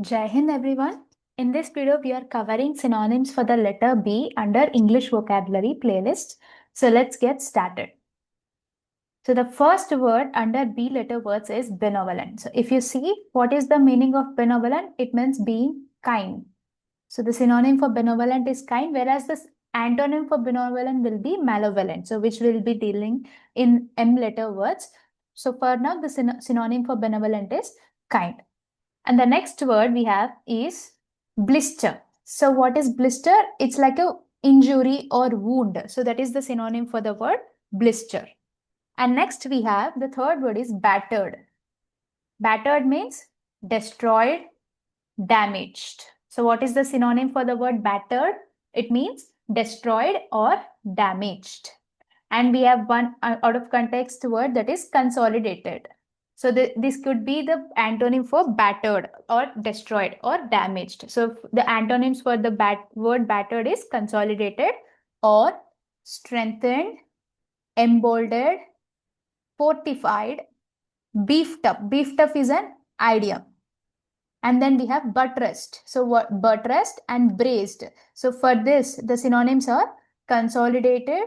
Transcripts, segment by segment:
Jai Hind everyone. In this video, we are covering synonyms for the letter B under English vocabulary playlist. So let's get started. So the first word under B letter words is benevolent. So if you see what is the meaning of benevolent, it means being kind. So the synonym for benevolent is kind, whereas the antonym for benevolent will be malevolent. So which will be dealing in M letter words. So for now, the synonym for benevolent is kind. And the next word we have is blister. So what is blister? It's like a injury or wound. So that is the synonym for the word blister. And next we have the third word is battered. Battered means destroyed, damaged. So what is the synonym for the word battered? It means destroyed or damaged. And we have one out of context word that is consolidated. So this could be the antonym for battered or destroyed or damaged. So the antonyms for the word battered is consolidated or strengthened, emboldened, fortified, beefed up. Beefed up is an idiom. And then we have buttressed. So what buttressed and braced. So for this, the synonyms are consolidated,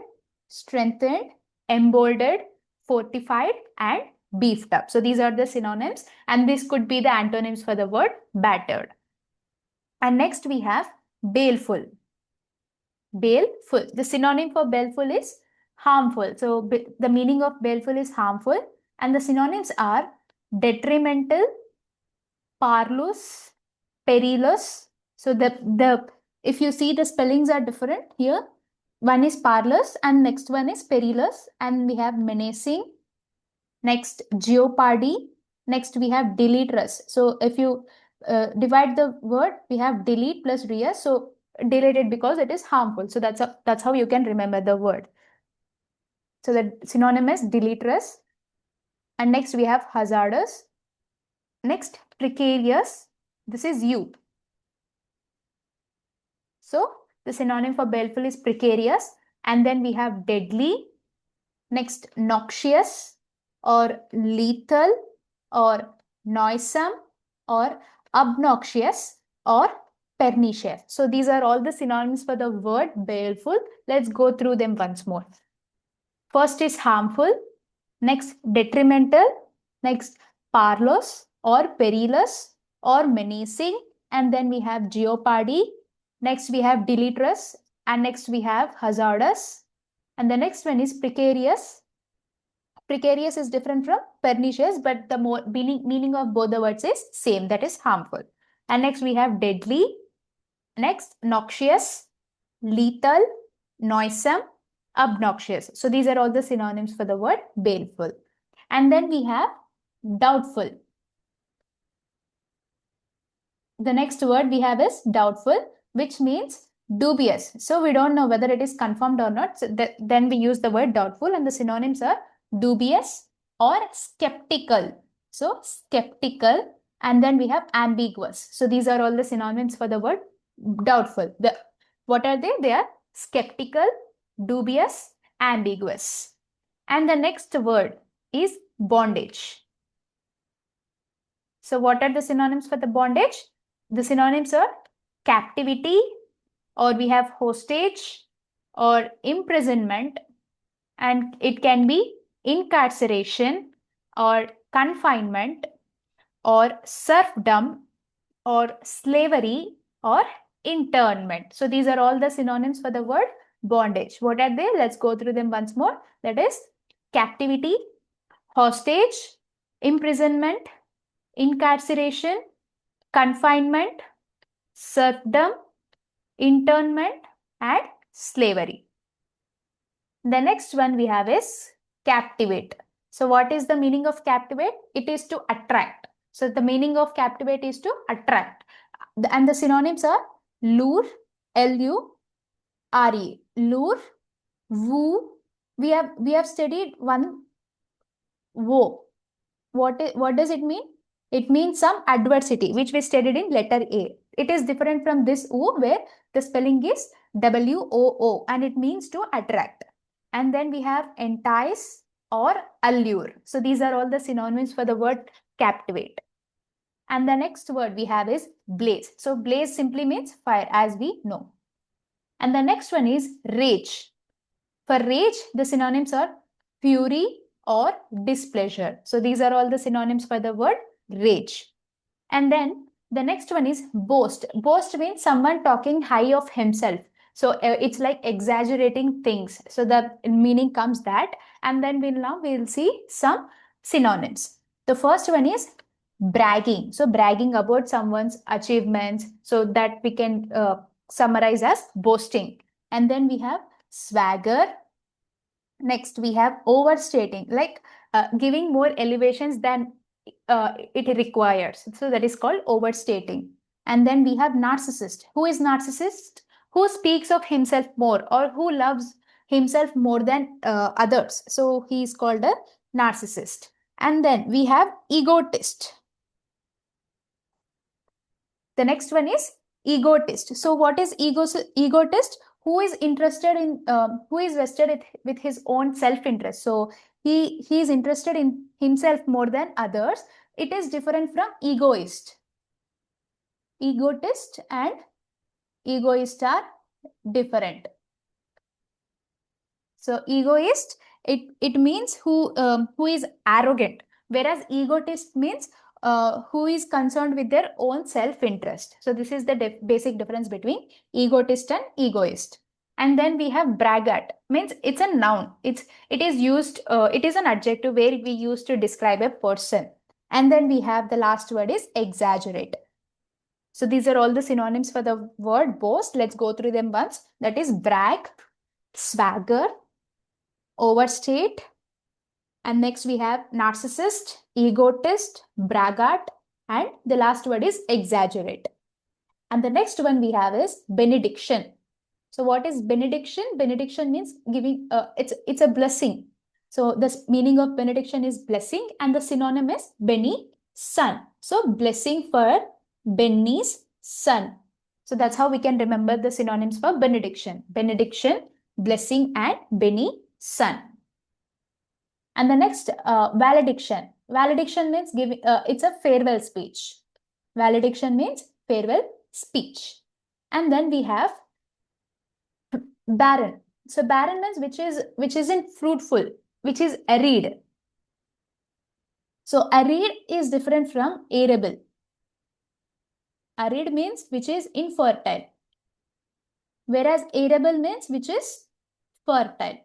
strengthened, emboldened, fortified, and beefed up. So these are the synonyms, and this could be the antonyms for the word battered. And next we have baleful. Baleful. The synonym for baleful is harmful. So the meaning of baleful is harmful, and the synonyms are detrimental, parlous, perilous. So the if you see the spellings are different here. One is parlous and next one is perilous, and we have menacing. Next jeopardy. Next we have deleterious. So if you divide the word, we have delete plus rious. So deleted because it is harmful. So that's how you can remember the word. So the synonym is deleterious. And next we have hazardous. Next precarious. This is you. So the synonym for baleful is precarious. And then we have deadly. Next, noxious or lethal or noisome or obnoxious or pernicious. So these are all the synonyms for the word baleful. Let's go through them once more. First is harmful. Next, detrimental. Next, parlous or perilous or menacing. And then we have jeopardy. Next, we have deleterious. And next, we have hazardous. And the next one is precarious. Precarious is different from pernicious, but the meaning of both the words is same, that is harmful. And next, we have deadly. Next, noxious, lethal, noisome, obnoxious. So these are all the synonyms for the word baleful. And then we have doubtful. The next word we have is doubtful, which means dubious. So we don't know whether it is confirmed or not. So then we use the word doubtful, and the synonyms are dubious or skeptical. So skeptical, and then we have ambiguous. So these are all the synonyms for the word doubtful. What are they? They are skeptical, dubious, ambiguous. And the next word is bondage. So what are the synonyms for the bondage? The synonyms are captivity, or we have hostage or imprisonment, and it can be incarceration or confinement or serfdom or slavery or internment. So these are all the synonyms for the word bondage. What are they? Let's go through them once more. That is captivity, hostage, imprisonment, incarceration, confinement, serfdom, internment, and slavery. The next one we have is captivate. So what is the meaning of captivate? It is to attract. So the meaning of captivate is to attract. And the synonyms are lure, L-U-R-E, lure, woo. We have studied one woe. What does it mean? It means some adversity, which we studied in letter A. It is different from this O, where the spelling is W-O-O, and it means to attract. And then we have entice or allure. So these are all the synonyms for the word captivate. And the next word we have is blaze. So blaze simply means fire, as we know. And the next one is rage. For rage, the synonyms are fury or displeasure. So these are all the synonyms for the word rage. And then the next one is boast. Boast means someone talking high of himself. So it's like exaggerating things. So the meaning comes that. And then we'll see some synonyms. The first one is bragging. So bragging about someone's achievements. So that we can summarize as boasting. And then we have swagger. Next, we have overstating, like giving more elevations than it requires. So that is called overstating. And then we have narcissist. Who is narcissist? Who speaks of himself more or who loves himself more than others. So he is called a narcissist. And then we have egotist. The next one is egotist. So what is egotist? Who is interested in who is vested with his own self-interest. So he is interested in himself more than others. It is different from egoist. Egotist and egoist are different. So egoist, it means who is arrogant, whereas egotist means who is concerned with their own self-interest. So this is the basic difference between egotist and egoist. And then we have braggart, means it's a noun. It is used. It is an adjective where we use to describe a person. And then we have the last word is exaggerate. So these are all the synonyms for the word boast. Let's go through them once. That is brag, swagger, overstate, and next we have narcissist, egotist, braggart, and the last word is exaggerate. And the next one we have is benediction. So what is benediction? Benediction means giving, it's a blessing. So the meaning of benediction is blessing and the synonym is Benny, son. So blessing for Benny's son. So that's how we can remember the synonyms for benediction. Benediction, blessing, and Benny, son. And the next, valediction. Valediction means giving, it's a farewell speech. Valediction means farewell speech. And then we have barren. So barren means which isn't fruitful, which is arid. So arid is different from arable. Arid means which is infertile, whereas arable means which is fertile.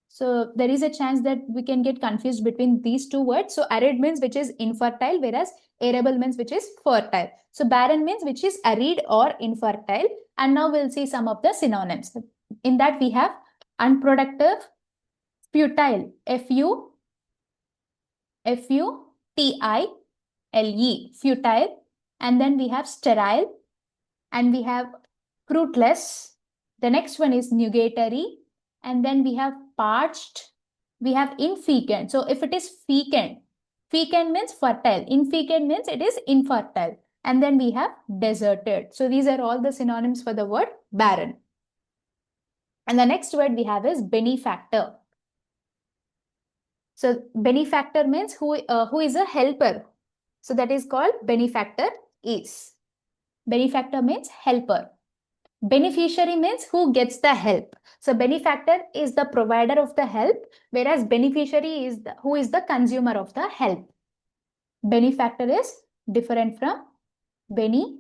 So there is a chance that we can get confused between these two words. So arid means which is infertile, whereas arable means which is fertile. So barren means which is arid or infertile. And now we'll see some of the synonyms. In that we have unproductive, futile, F-U-T-I-L-E, futile. And then we have sterile, and we have fruitless. The next one is nugatory. And then we have parched. We have infecund. So if it is fecund, fecund means fertile. Infecund means it is infertile. And then we have deserted. So these are all the synonyms for the word barren. And the next word we have is benefactor. So benefactor means who is a helper. So that is called benefactor is. Benefactor means helper. Beneficiary means who gets the help. So benefactor is the provider of the help, whereas beneficiary is who is the consumer of the help. Benefactor is different from beneficiary.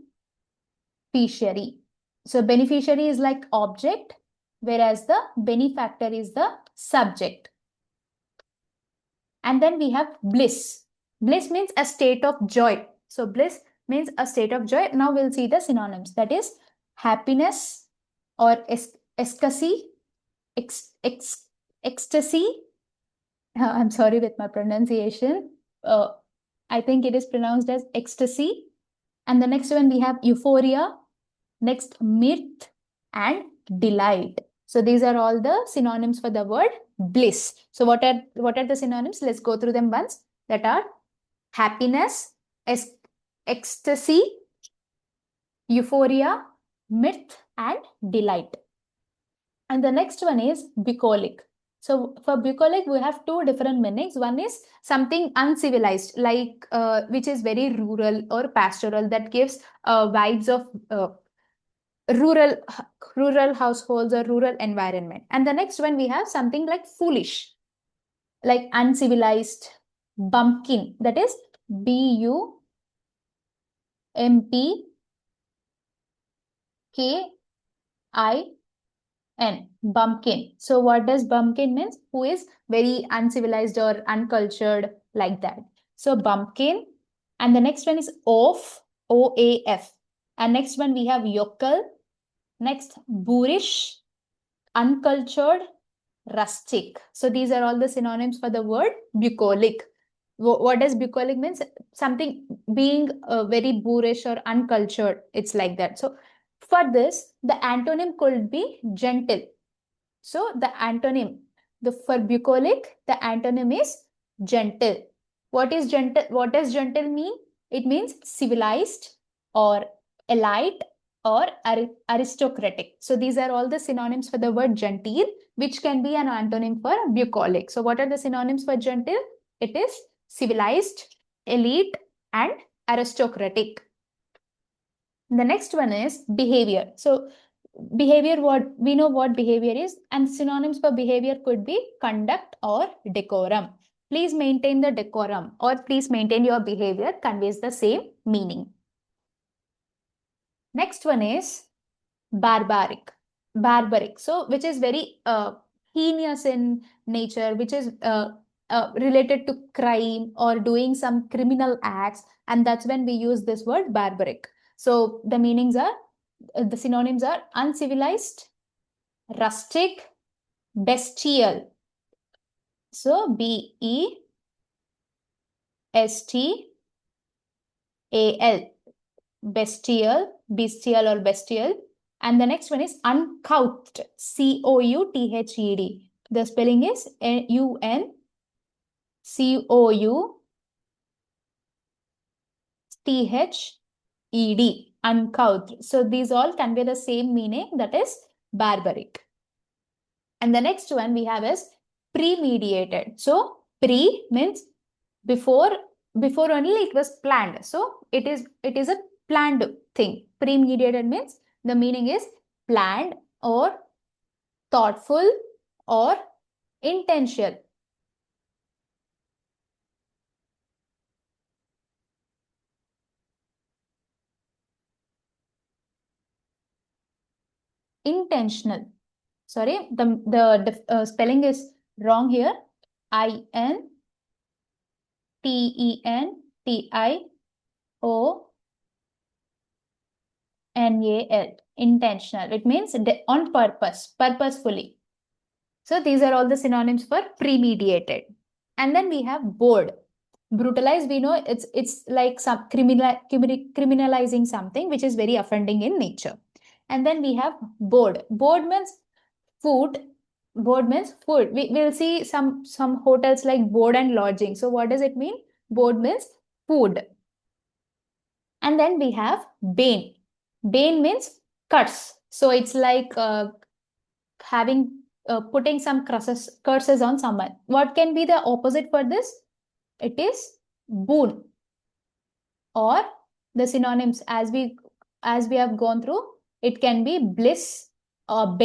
So beneficiary is like object, whereas the benefactor is the subject. And then we have bliss. Bliss means a state of joy. So bliss means a state of joy. Now we'll see the synonyms. That is happiness or ecstasy, ecstasy. I'm sorry with my pronunciation. I think it is pronounced as ecstasy. And the next one we have euphoria, next mirth and delight. So these are all the synonyms for the word bliss. So what are the synonyms? Let's go through them once. That are happiness, ecstasy, euphoria, mirth and delight. And the next one is bucolic. So for bucolic, we have two different meanings. One is something uncivilized, like which is very rural or pastoral, that gives vibes of rural rural households or rural environment. And the next one we have something like foolish, like uncivilized, bumpkin, that is bumpkin, bumpkin. So what does bumpkin means? Who is very uncivilized or uncultured, like that. So bumpkin. And the next one is oaf, OAF. And next one we have yokel. Next, boorish, uncultured, rustic. So these are all the synonyms for the word bucolic. What does bucolic means? Something being very boorish or uncultured. It's like that. So for this, the antonym could be gentle. So the antonym, for bucolic, the antonym is gentle. What is gentle? What does gentle mean? It means civilized or elite or aristocratic. So these are all the synonyms for the word genteel, which can be an antonym for bucolic. So what are the synonyms for gentle? It is civilized, elite, and aristocratic. The next one is behavior. So behavior, what we know what behavior is, and synonyms for behavior could be conduct or decorum. Please maintain the decorum or please maintain your behavior conveys the same meaning. Next one is barbaric. Barbaric, so which is very heinous in nature, which is related to crime or doing some criminal acts, and that's when we use this word barbaric. So the meanings are, the synonyms are uncivilized, rustic, bestial. So BESTAL, bestial or bestial. And the next one is uncouth, COUTHED. The spelling is UNCOUTHED, uncouth. So these all convey the same meaning, that is barbaric. And the next one we have is premeditated. So pre means before only it was planned. So it is a planned thing. Premeditated means the meaning is planned or thoughtful or intentional. Intentional. Sorry, the spelling is wrong here. INTENTIONAL. Intentional. It means on purpose, purposefully. So these are all the synonyms for premeditated. And then we have bored. Brutalized, we know it's like some criminalizing something which is very offending in nature. And then we have bored. Bored means food. Board means food. We will see some hotels like board and lodging. So what does it mean? Board means food. And then we have bane. Bane means curse. So it's like having putting some curses on someone. What can be the opposite for this? It is boon. Or the synonyms as we have gone through, it can be bliss or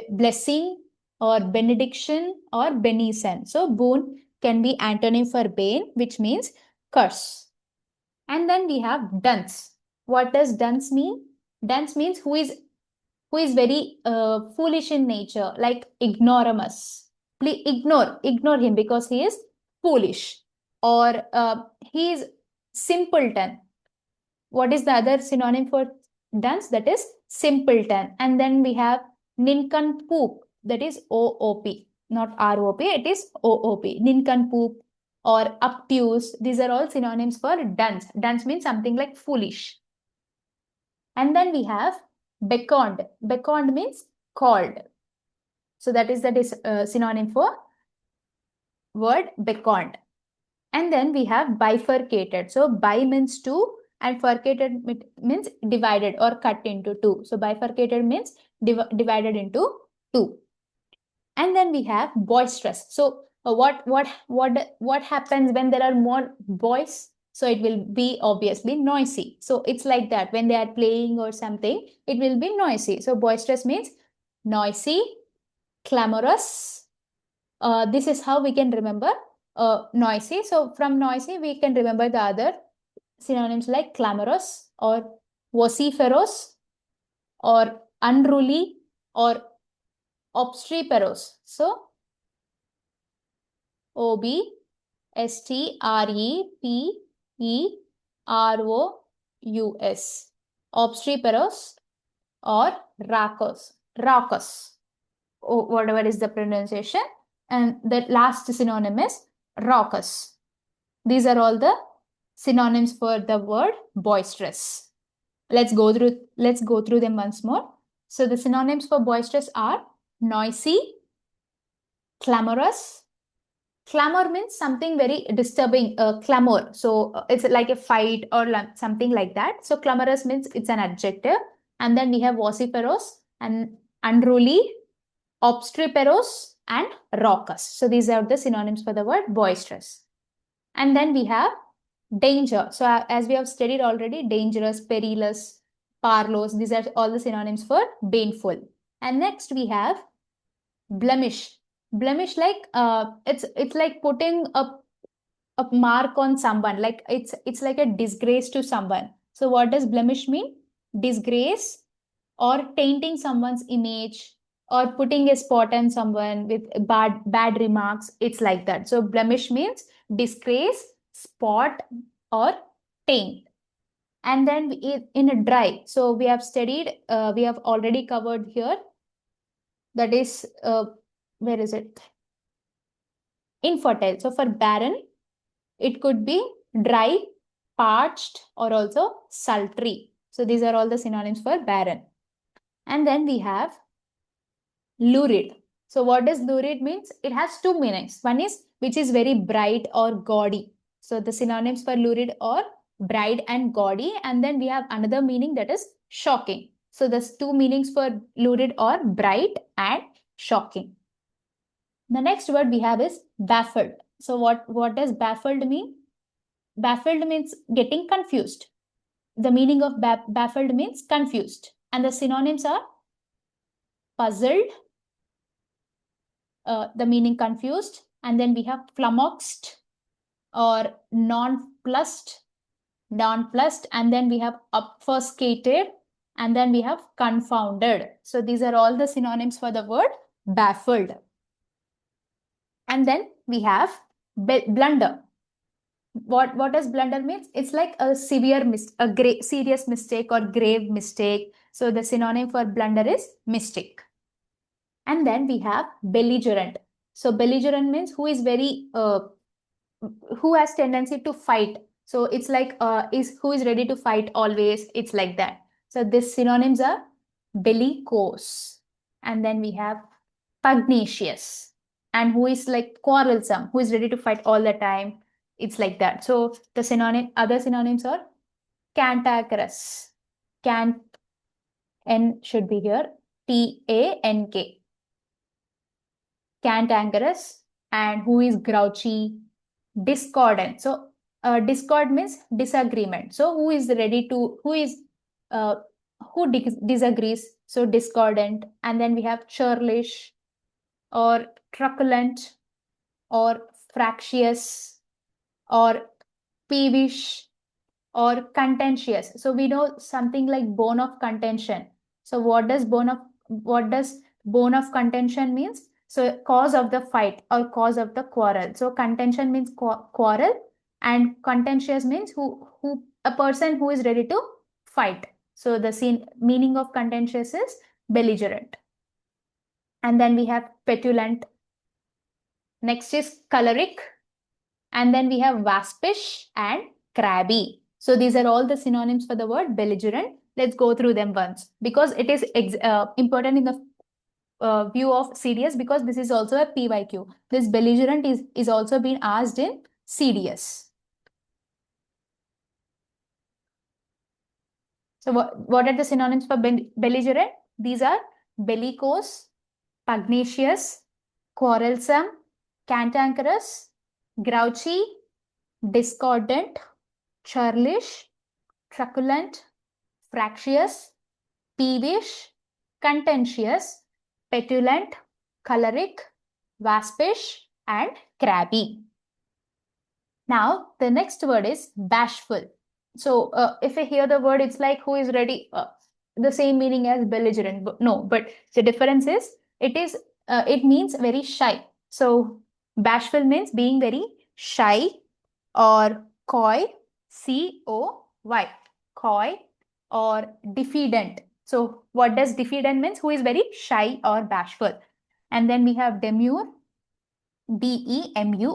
blessing or benediction or benison. So boon can be antonym for bane, which means curse. And then we have dunce. What does dunce mean? Dunce means who is very foolish in nature, like ignoramus. Please ignore him because he is foolish, or he is simpleton. What is the other synonym for dunce? That is simpleton. And then we have nincompoop, that is OOP, not ROP, it is OOP. Nincompoop or obtuse, these are all synonyms for dunce. Dunce means something like foolish. And then we have beckoned. Beckoned means called. So that is the synonym for word beckoned. And then we have bifurcated. So bi means two and furcated means divided or cut into two. So bifurcated means divided into two. And then we have boisterous. So what happens when there are more boys? So it will be obviously noisy. So it's like that. When they are playing or something, it will be noisy. So boisterous means noisy, clamorous. This is how we can remember noisy. So from noisy, we can remember the other synonyms like clamorous or vociferous or unruly or obstreperous. So obstreperous, obstreperous or raucous, whatever is the pronunciation. And the last synonym is raucous. These are all the synonyms for the word boisterous. Let's go through them once more. So the synonyms for boisterous are noisy, clamorous. Clamor means something very disturbing, clamor. So it's like a fight or something like that. So clamorous means it's an adjective. And then we have vociferous and unruly, obstreperous and raucous. So these are the synonyms for the word boisterous. And then we have danger. So as we have studied already, dangerous, perilous, parlous, these are all the synonyms for baneful. And next we have blemish. Blemish, like it's like putting a mark on someone, like it's like a disgrace to someone. So what does blemish mean? Disgrace or tainting someone's image or putting a spot on someone with bad remarks. It's like that. So blemish means disgrace, spot or taint. And then in a dry, so we have studied, we have already covered here, that is where is it? Infertile. So for barren, it could be dry, parched, or also sultry. So these are all the synonyms for barren. And then we have lurid. So what does lurid means? It has two meanings. One is which is very bright or gaudy. So the synonyms for lurid are bright and gaudy. And then we have another meaning, that is shocking. So there's two meanings for lurid are bright and shocking. The next word we have is baffled. So what does baffled mean? Baffled means getting confused. The meaning of baffled means confused. And the synonyms are puzzled, the meaning confused. And then we have flummoxed or nonplussed, and then we have obfuscated, and then we have confounded. So these are all the synonyms for the word baffled. And then we have blunder. What does blunder means? It's like a serious mistake or grave mistake. So the synonym for blunder is mistake. And then we have belligerent. So belligerent means who is very who has tendency to fight. So it's like who is ready to fight always. It's like that. So these synonyms are bellicose. And then we have pugnacious, and who is like quarrelsome, who is ready to fight all the time. It's like that. So the other synonyms are cantankerous. N should be here. TANK. Cantankerous, and who is grouchy, discordant. So discord means disagreement. So who is uh, who disagrees? So discordant. And then we have churlish or truculent or fractious or peevish or contentious. So we know something like bone of contention. So what does bone of contention means? So cause of the fight or cause of the quarrel. So contention means quarrel, and contentious means who a person who is ready to fight. So the meaning of contentious is belligerent. And then we have petulant. Next is choleric. And then we have waspish and crabby. So these are all the synonyms for the word belligerent. Let's go through them once, because it is important in the view of CDS, because this is also a PYQ. This belligerent is also being asked in CDS. So what are the synonyms for belligerent? These are bellicose, pugnacious, quarrelsome, cantankerous, grouchy, discordant, churlish, truculent, fractious, peevish, contentious, petulant, choleric, waspish, and crabby. Now, the next word is bashful. So, if you hear the word, it's like who is ready, the same meaning as belligerent. But no, but the difference is it means very shy. So, bashful means being very shy or coy, coy, coy or diffident. So, what does diffident means? Who is very shy or bashful. And then we have demure, demure.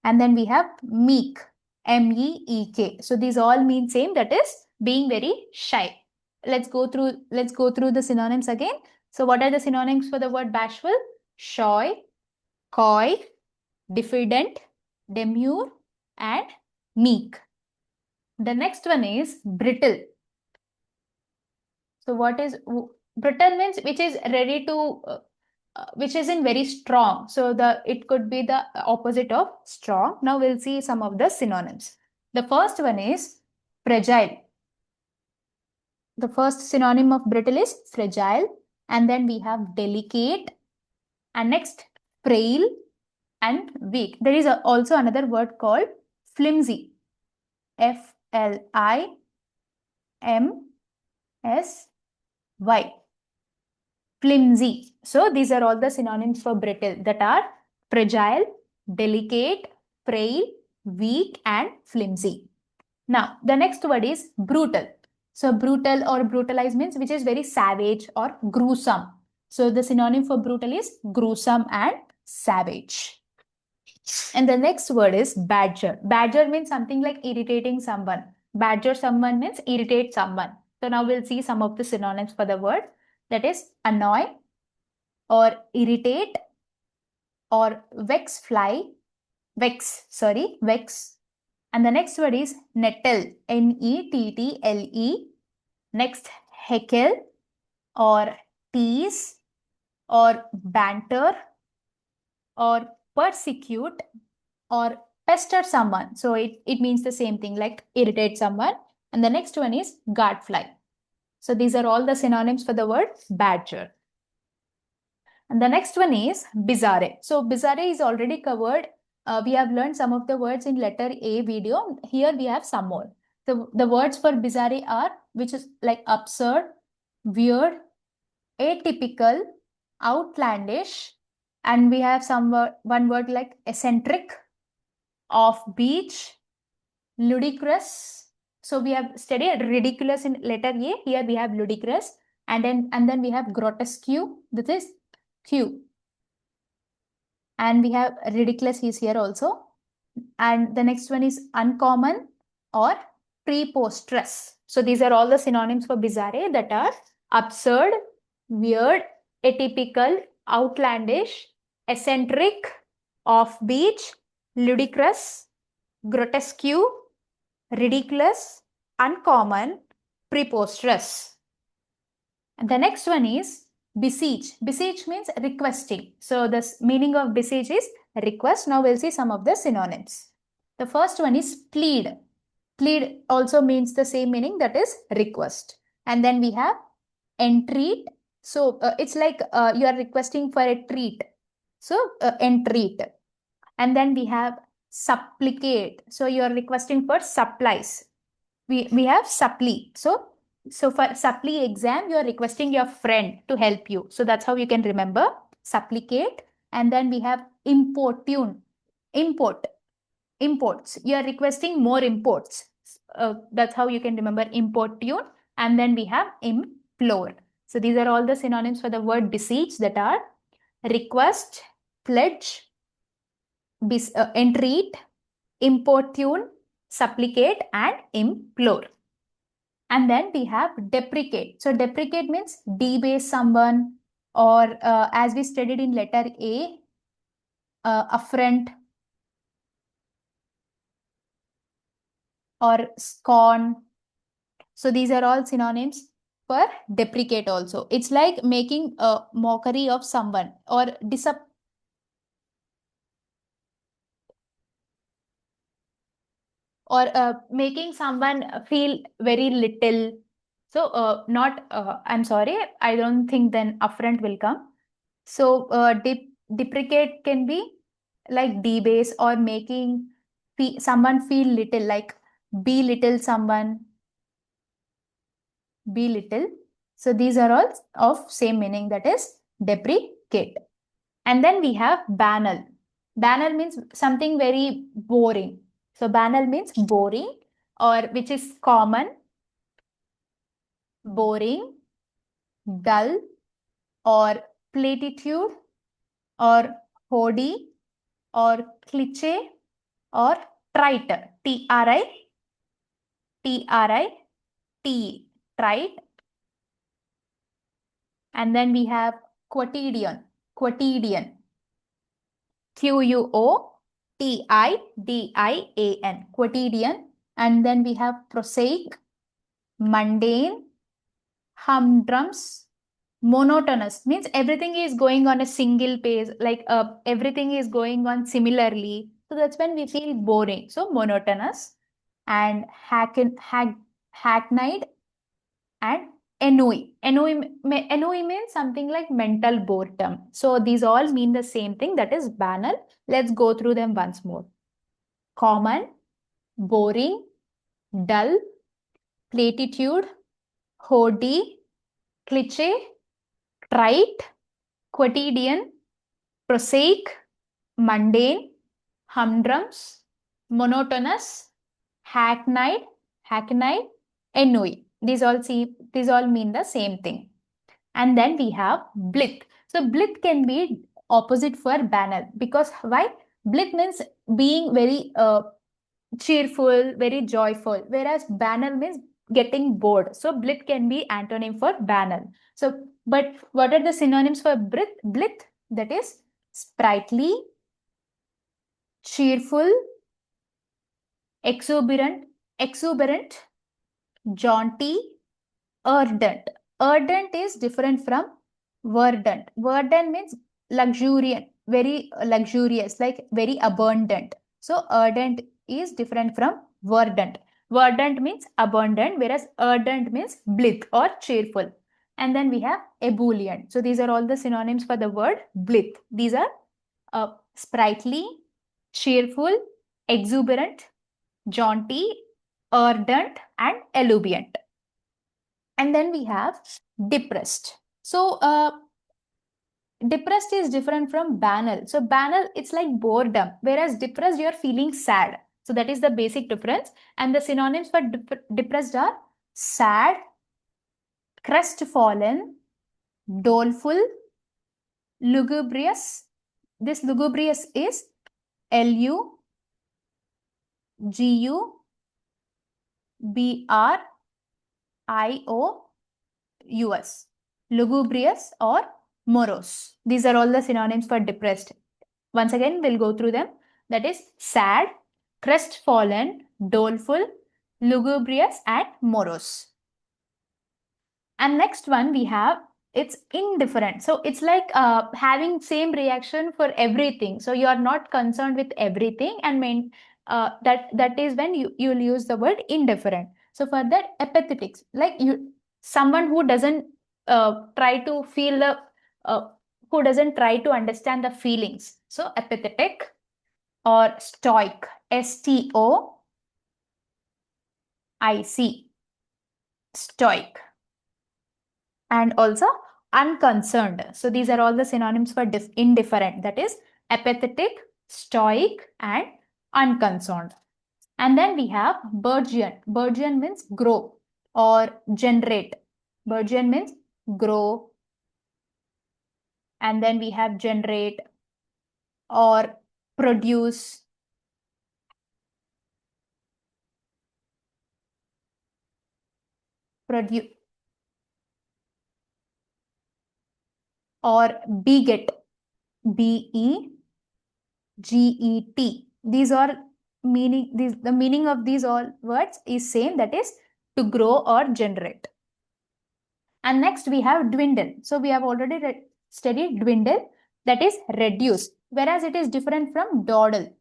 And then we have meek, meek. So these all mean same, that is being very shy. Let's go through the synonyms again. So what are the synonyms for the word bashful? Shy, coy, diffident, demure, and meek. The next one is brittle. So what is brittle means which is ready to which isn't very strong. So it could be the opposite of strong. Now we'll see some of the synonyms. The first one is fragile. The first synonym of brittle is fragile. And then we have delicate. And next, frail and weak. There is also another word called flimsy. Flimsy. Flimsy. So these are all the synonyms for brittle, that are fragile, delicate, frail, weak, and flimsy. Now, the next word is brutal. So brutal or brutalize means which is very savage or gruesome. So the synonym for brutal is gruesome and savage. And the next word is badger. Badger means something like irritating someone. Badger someone means irritate someone. So now we'll see some of the synonyms for the word, that is annoy or irritate or vex. And the next word is nettle, nettle. Next, heckle or tease or banter or persecute or pester someone. So it means the same thing, like irritate someone. And the next one is guardfly. So these are all the synonyms for the word badger. And the next one is bizarre. So bizarre is already covered. We have learned some of the words in letter A video. Here we have some more. The words for bizarre are, which is like absurd, weird, atypical, outlandish, and we have one word like eccentric, off-beat, ludicrous. So we have studied ridiculous in letter A. Here we have ludicrous, and then we have grotesque. This is Q. And we have ridiculous is here also. And the next one is uncommon or preposterous. So these are all the synonyms for bizarre, that are absurd, weird, atypical, outlandish, eccentric, offbeat, ludicrous, grotesque, ridiculous, uncommon, preposterous. And the next one is beseech. Beseech means requesting. So the meaning of beseech is request. Now we'll see some of the synonyms. The first one is plead. Plead also means the same meaning, that is request. And then we have entreat. So it's like you are requesting for a treat. So entreat. And then we have supplicate. So you are requesting for supplies. We have supply. So for supply exam, you are requesting your friend to help you. So that's how you can remember supplicate. And then we have importune. Imports. You are requesting more imports. That's how you can remember importune. And then we have implore. So these are all the synonyms for the word beseech, that are request, pledge, entreat, importune, supplicate, and implore. And then we have deprecate. So deprecate means debase someone, or as we studied in letter A, affront or scorn. So these are all synonyms for deprecate also. It's like making a mockery of someone or or making someone feel very little. So not, I'm sorry, I don't think then affront will come. So deprecate can be like debase or making someone feel little, like belittle someone, belittle. So these are all of same meaning, that is deprecate. And then we have banal. Banal means something very boring. So banal means boring, or which is common, boring, dull, or platitude, or hoddy, or cliche, or trite. T-R-I-T-E. Trite. And then we have quotidian. Quotidian. Quotidian. Quotidian. And then we have prosaic, mundane, humdrums, monotonous. Means everything is going on a single pace, like everything is going on similarly. So that's when we feel boring. So monotonous. And hackneyed and ennui. Ennui means something like mental boredom. So these all mean the same thing, that is banal. Let's go through them once more. Common, boring, dull, platitude, hoddy, cliche, trite, quotidian, prosaic, mundane, humdrums, monotonous, hackneyed, ennui. These all mean the same thing. And then we have blith. So blith can be opposite for banal, because why? Blith means being very cheerful, very joyful, whereas banal means getting bored. So blith can be antonym for banal. So, but what are the synonyms for blith? That is sprightly, cheerful, exuberant, jaunty, ardent. Ardent is different from verdant. Verdant means luxuriant, very luxurious, like very abundant. So ardent is different from verdant. Verdant means abundant, whereas ardent means blithe or cheerful. And then we have ebullient. So these are all the synonyms for the word blithe. These are sprightly, cheerful, exuberant, jaunty, ardent, and ebullient. And then we have depressed. So depressed is different from banal. So banal, it's like boredom, whereas depressed, you're feeling sad. So that is the basic difference. And the synonyms for depressed are sad, crestfallen, doleful, lugubrious. This lugubrious is Lugubrious. Lugubrious or morose. These are all the synonyms for depressed. Once again, we'll go through them. That is sad, crestfallen, doleful, lugubrious, and morose. And next one we have, it's indifferent. So it's like having same reaction for everything. So you are not concerned with everything, and that is when you'll use the word indifferent. So for that, apathetics, like someone who doesn't try to feel the who doesn't try to understand the feelings. So apathetic, or stoic, STOIC, stoic. And also unconcerned. So these are all the synonyms for indifferent, that is apathetic, stoic, and unconcerned. And then we have burgeon. Burgeon means grow or generate. Burgeon means grow. And then we have generate or produce. Or beget. BEGET. These are the meaning of these all words is same, that is to grow or generate. And next we have dwindle. So we have already studied dwindle, that is reduce, whereas it is different from dawdle.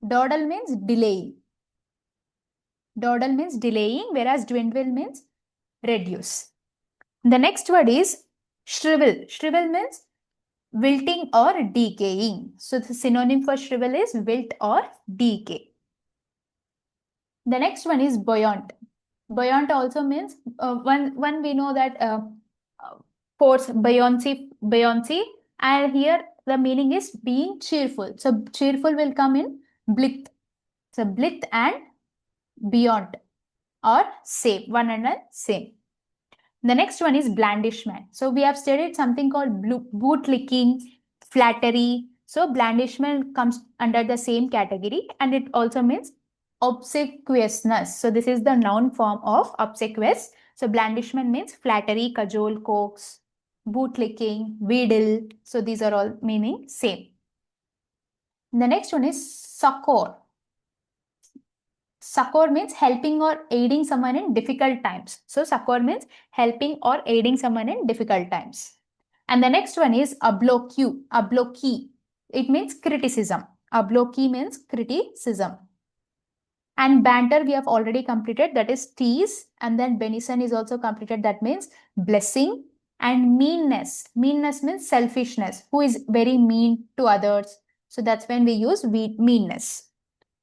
Dawdle means delay. Dawdle means delaying, whereas dwindle means reduce. The next word is shrivel. Shrivel means wilting or decaying. So the synonym for shrivel is wilt or decay. The next one is buoyant. Buoyant also means one we know that force, buoyancy, and here the meaning is being cheerful. So cheerful will come in blithe. So blithe and beyond or same, one and same. The next one is blandishment. So we have studied something called boot licking, flattery. So blandishment comes under the same category, and it also means obsequiousness. So this is the noun form of obsequious. So blandishment means flattery, cajole, coax, boot licking, wheedle. So these are all meaning same. The next one is succor. Succor means helping or aiding someone in difficult times. So succor means helping or aiding someone in difficult times. And the next one is abloque. Abloque. It means criticism. Abloque means criticism. And banter we have already completed, that is tease. And then benison is also completed, that means blessing. And meanness. Meanness means selfishness, who is very mean to others. So that's when we use meanness.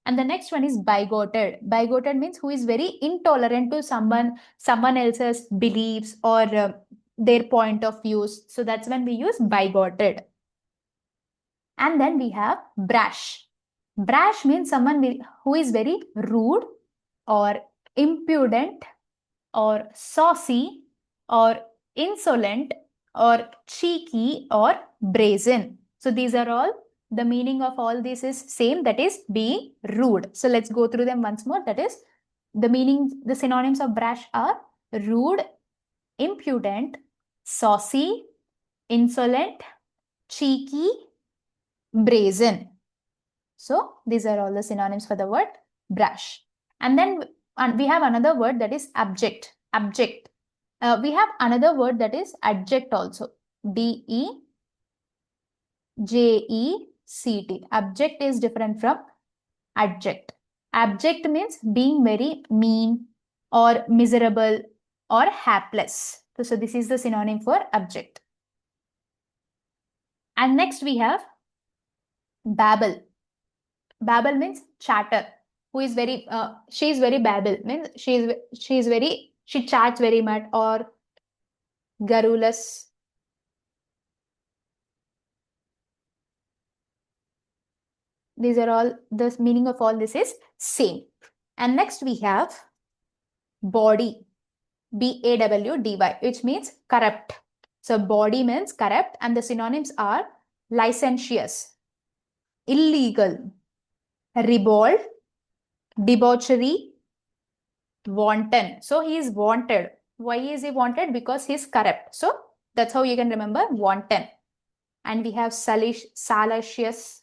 And the next one is bigoted. Bigoted means who is very intolerant to someone else's beliefs or their point of views. So that's when we use bigoted. And then we have brash. Brash means someone who is very rude or impudent or saucy or insolent or cheeky or brazen. So these are all, the meaning of all this is same, that is being rude. So let's go through them once more. That is the meaning, the synonyms of brash are rude, impudent, saucy, insolent, cheeky, brazen. So these are all the synonyms for the word brash. And then we have another word, that is abject. Abject. We have another word, that is adject also. D-E-J-E-C-T. Abject is different from adject. Abject means being very mean or miserable or hapless. So this is the synonym for abject. And next we have babble. Babble means chatter. Who is very, she is very babble, means she chats very much, or garrulous. These are all, the meaning of all this is same. And next we have bawdy. B-A-W-D-Y, which means corrupt. So bawdy means corrupt, and the synonyms are licentious, illegal, ribald, debauchery, wanton. So he is wanted. Why is he wanted? Because he is corrupt. So that's how you can remember wanton. And we have salacious,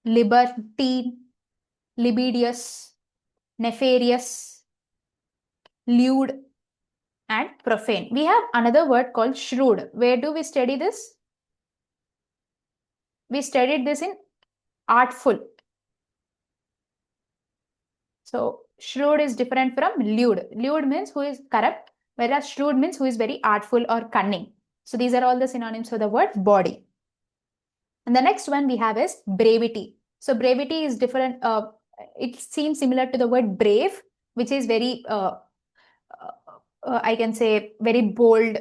libertine, libidinous, nefarious, lewd, and profane. We have another word called shrewd. Where do we study this? We studied this in artful. So shrewd is different from lewd. Lewd means who is corrupt, whereas shrewd means who is very artful or cunning. So these are all the synonyms for the word bawdy. And the next one we have is brevity. So brevity is different. It seems similar to the word brave, which is very, I can say, very bold.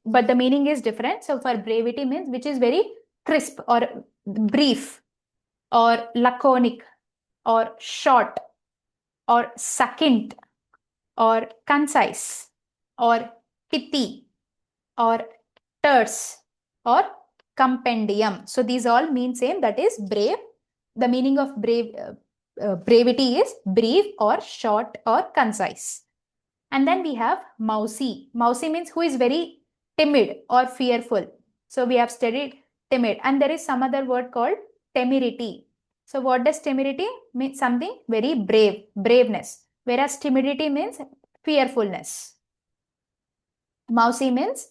But the meaning is different. So for brevity means which is very crisp or brief or laconic or short or succinct or concise or pithy or terse or compendium. So these all mean same, that is brave. The meaning of brevity is brief or short or concise. And then we have mousy. Mousy means who is very timid or fearful. So we have studied timid. And there is some other word called temerity. So what does temerity mean? Something very brave, braveness. Whereas timidity means fearfulness. Mousy means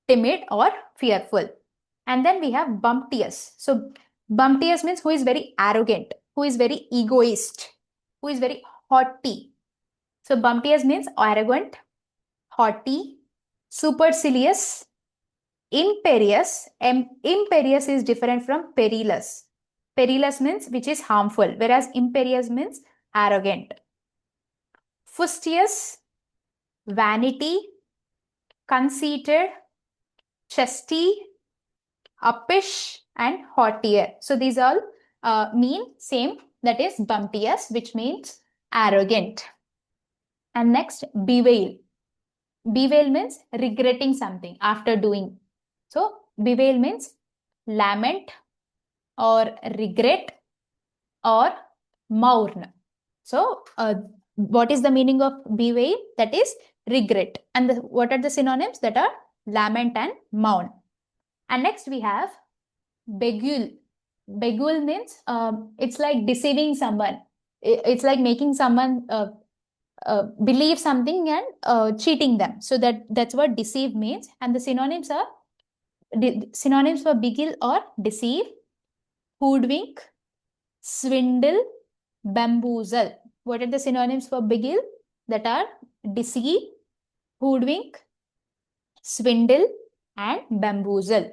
timid or fearful. And then we have bumptious. So bumptious means who is very arrogant, who is very egoist, who is very haughty, So bumptious means arrogant, haughty, supercilious, imperious. Imperious is different from perilous. Perilous means which is harmful, whereas imperious means arrogant. Fustious, vanity, conceited, chesty, uppish, and haughtier. So these all mean same, that is bumptious, which means arrogant. And next, bewail. Bewail means regretting something after doing. So bewail means lament or regret or mourn. So what is the meaning of bewail? That is regret. And what are the synonyms? That are lament and mourn. And next we have beguile. Beguile means it's like deceiving someone. It's like making someone believe something and cheating them. So that's what deceive means. And the synonyms are synonyms for beguile or deceive, hoodwink, swindle, bamboozle. What are the synonyms for beguile? That are deceive, hoodwink, swindle, and bamboozle.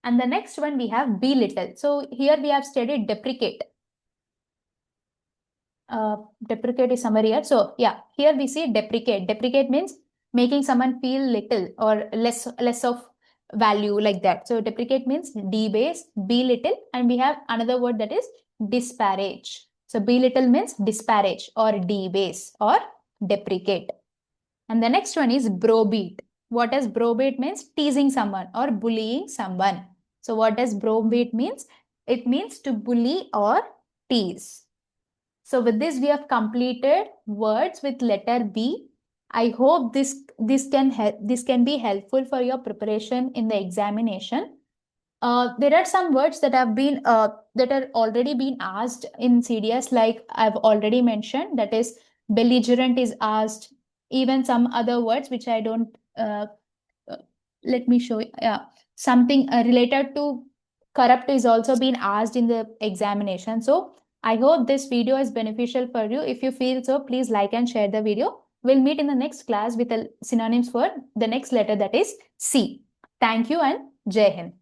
And the next one we have belittle. So here we have studied deprecate. Deprecate is somewhere here. So yeah, here we see deprecate. Deprecate means making someone feel little or less of value, like that. So deprecate means debase, belittle, and we have another word that is disparage. So belittle means disparage or debase or deprecate. And the next one is browbeat. What does browbeat means? Teasing someone or bullying someone. So what does browbeat means? It means to bully or tease. So with this, we have completed words with letter B. I hope this can be helpful for your preparation in the examination. There are some words that have been that are already been asked in CDS, like I've already mentioned. That is belligerent is asked. Even some other words which I don't. Let me show you. Yeah, something related to corrupt is also been asked in the examination. So I hope this video is beneficial for you. If you feel so, please like and share the video. We'll meet in the next class with the synonyms for the next letter, that is C. Thank you and Jai Hind.